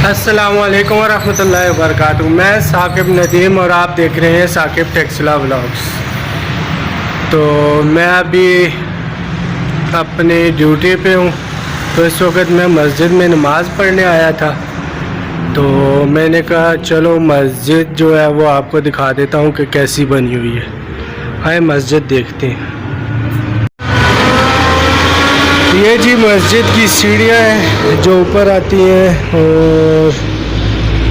अस्सलामुअलैकुम वरहमतुल्लाहि वबरकातुहू। मैं साकिब नदीम और आप देख रहे हैं साकिब टेक्सला व्लॉग्स। तो मैं अभी अपने ड्यूटी पे हूँ। तो इस वक्त मैं मस्जिद में नमाज़ पढ़ने आया था। तो मैंने कहा चलो मस्जिद जो है वो आपको दिखा देता हूँ कि कैसी बनी हुई है। आए मस्जिद देखते हैं। ये जी मस्जिद की सीढ़ियाँ हैं जो ऊपर आती हैं, और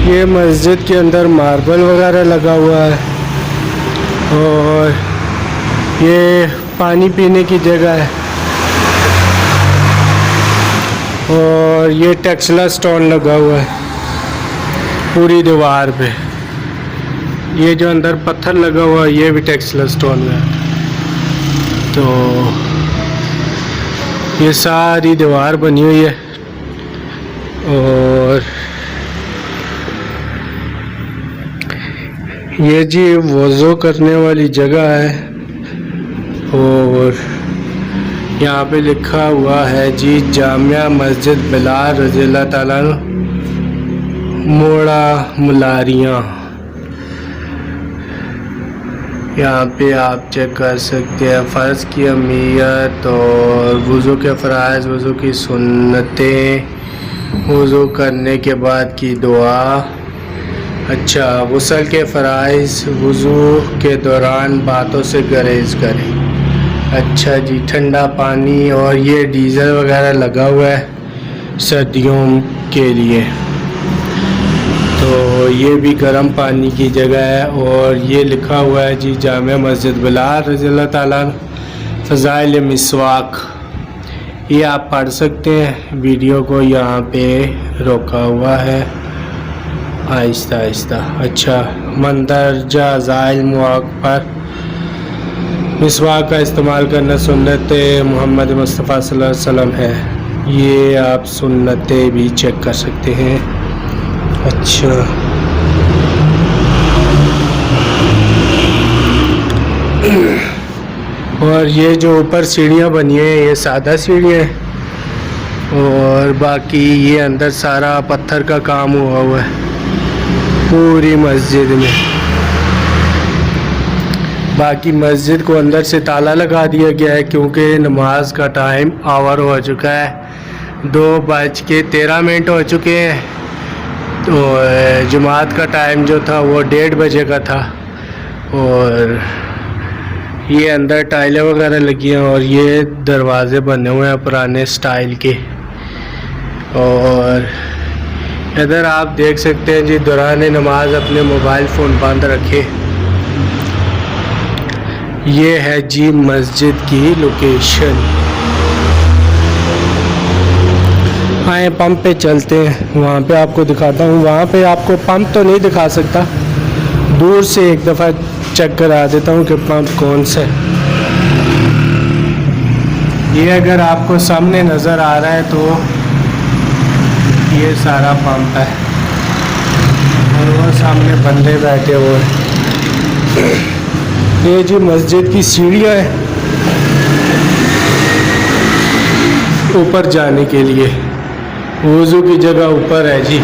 ये मस्जिद के अंदर मार्बल वगैरह लगा हुआ है, और ये पानी पीने की जगह है, और ये टेक्सला स्टोन लगा हुआ है पूरी दीवार पे। ये जो अंदर पत्थर लगा हुआ है ये भी टेक्सला स्टोन है। तो ये सारी दीवार बनी हुई है, और ये जी वज़ू करने वाली जगह है, और यहाँ पे लिखा हुआ है जी जामिया मस्जिद बिलाल रज़ियल्लाहु ताला मोड़ा मुलारियाँ। यहाँ पे आप चेक कर सकते हैं फ़र्ज़ की अहमियत और वज़ू के फ़राइज़, वज़ू की सुन्नतें, वज़ू करने के बाद की दुआ। अच्छा, गुस्ल के फ़राइज़, वज़ू के दौरान बातों से गुरेज़ करें। अच्छा जी, ठंडा पानी, और ये डीज़ल वगैरह लगा हुआ है सर्दियों के लिए। तो ये भी गर्म पानी की जगह है, और ये लिखा हुआ है जी जामिया मस्जिद बिलाल रज़ियल्लाहु ताला फ़ज़ाइल मिसवाक। ये आप पढ़ सकते हैं। वीडियो को यहाँ पे रोका हुआ है आहिस्ता आहिस्ता। अच्छा, मंदरजा ज़ाइल मुआक पर मिसवाक का इस्तेमाल करना सुन्नत मोहम्मद मुस्तफ़ा सल्लल्लाहु अलैहि वसल्लम है। ये आप सुन्नतें भी चेक कर सकते हैं। अच्छा, और ये जो ऊपर सीढ़ियाँ बनी हैं ये सादा सीढ़ियाँ हैं, और बाकी ये अंदर सारा पत्थर का काम हुआ है पूरी मस्जिद में। बाकी मस्जिद को अंदर से ताला लगा दिया गया है क्योंकि नमाज का टाइम आवर हो चुका है। 2:13 हो चुके हैं। तो जमात का टाइम जो था वो 1:30 बजे का था, और ये अंदर टाइलें वगैरह लगी हैं, और ये दरवाज़े बने हुए हैं पुराने स्टाइल के। और इधर आप देख सकते हैं जी दौरान नमाज अपने मोबाइल फ़ोन बंद रखे। ये है जी मस्जिद की लोकेशन। आए पंप पे चलते हैं, वहाँ पे आपको दिखाता हूँ। वहाँ पे आपको पंप तो नहीं दिखा सकता, दूर से एक दफ़ा चेक करा देता हूँ कि पंप कौन सा है। ये अगर आपको सामने नज़र आ रहा है तो ये सारा पंप है, और वो सामने बंदे बैठे हुए हैं। ये जी मस्जिद की सीढ़ियाँ हैं ऊपर जाने के लिए। वज़ू की जगह ऊपर है जी,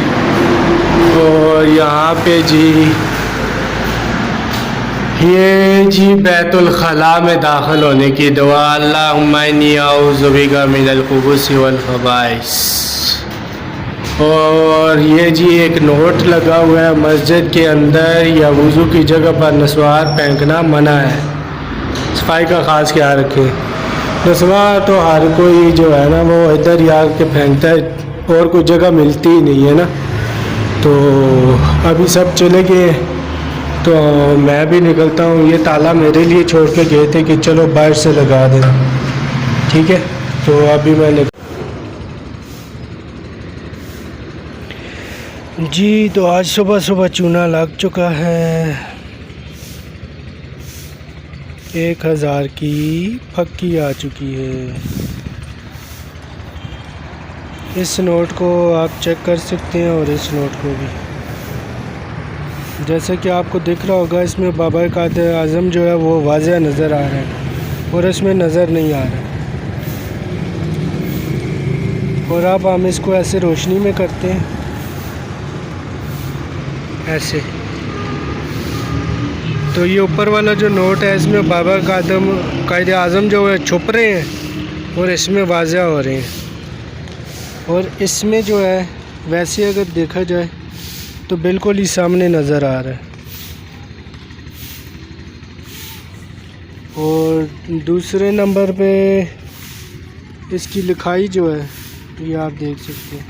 और यहाँ पे जी ये जी बैतुल खला में दाखिल होने की दुआ। अल्लाहुम्मा इन्नी अऊज़ु बिका मिनल खुबुसी वल खबाइस। और ये जी एक नोट लगा हुआ है मस्जिद के अंदर या वज़ू की जगह पर नस्वार फेंकना मना है। सफाई का ख़ास ख्याल रखें। नस्वार तो हर कोई जो है ना वो इधर ही आके फेंकता है, और कोई जगह मिलती ही नहीं है ना। तो अभी सब चले गए, तो मैं भी निकलता हूँ। ये ताला मेरे लिए छोड़ के गए थे कि चलो बाहर से लगा देना, ठीक है। तो अभी मैं जी, तो आज सुबह सुबह चूना लग चुका है। 1000 की फक्की आ चुकी है। इस नोट को आप चेक कर सकते हैं, और इस नोट को भी। जैसे कि आपको दिख रहा होगा इसमें बाबर कादिर आज़म जो है वो वाज़ह नज़र आ रहा है, और इसमें नज़र नहीं आ रहा है। और अब हम इसको ऐसे रोशनी में करते हैं ऐसे। तो ये ऊपर वाला जो नोट है इसमें बाबा कायदे आज़म जो है छुप रहे हैं और इसमें वाज़ा हो रहे हैं। और इसमें जो है वैसे अगर देखा जाए तो बिल्कुल ही सामने नज़र आ रहा है। और दूसरे नंबर पे इसकी लिखाई जो है ये आप देख सकते हैं,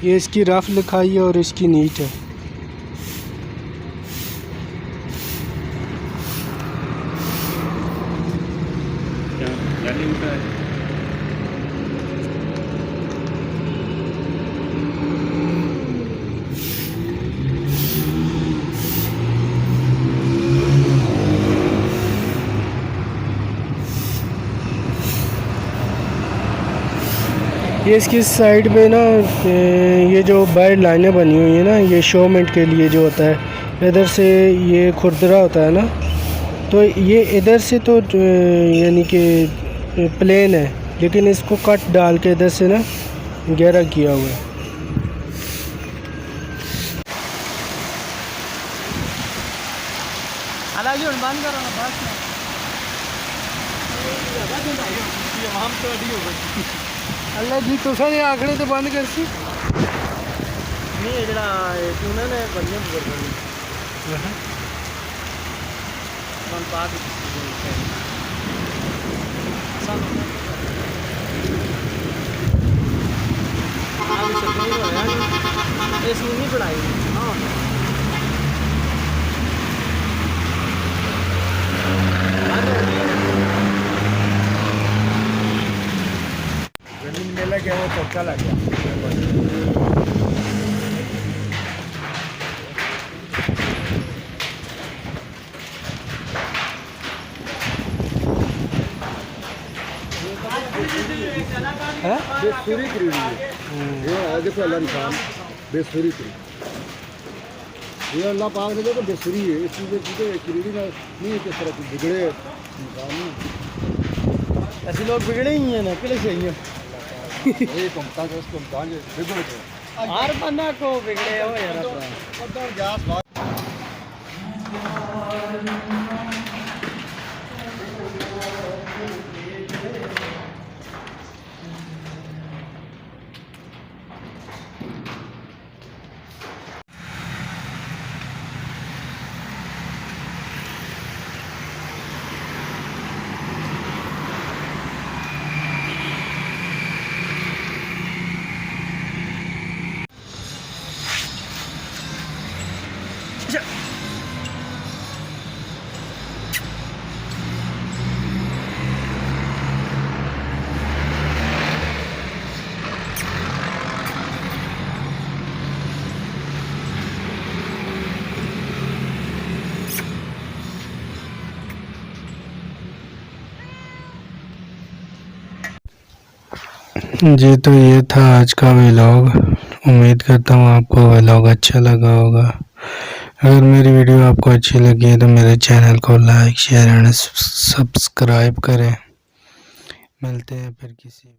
ये इसकी रफ़ लिखाई है और इसकी नीट है। ये इसकी साइड पे ना ये जो बाहर लाइनें बनी हुई है ना, ये शोमेंट के लिए जो होता है, इधर से ये खुरदरा होता है ना, तो ये इधर से तो यानी कि प्लेन है, लेकिन इसको कट डाल के इधर से ना गहरा किया हुआ है। अल्लाह जी तुसा ने आखने तो बंद कर सी नहीं जरा उन्होंने बढ़िया मन पाक नहीं बढ़ाई जमीन मेला गया वो चौका लग गया। बेसुरी करी ये आज देखो अल्लाह इंसान बेसुरी करी ये अल्लाह पाक ने तो बेसुरी है इस चीज़ की करी नहीं किस तरह की बिगड़े इंसान ऐसे लोग बिगड़े ही हैं ना किले से ही ये घूमता है उसको बिगड़ गए हर बंदा को बिगड़े हो यार जी तो ये था आज का व्लॉग। उम्मीद करता हूँ आपको व्लॉग अच्छा लगा होगा। अगर मेरी वीडियो आपको अच्छी लगी है तो मेरे चैनल को लाइक शेयर एंड सब्सक्राइब करें। मिलते हैं फिर किसी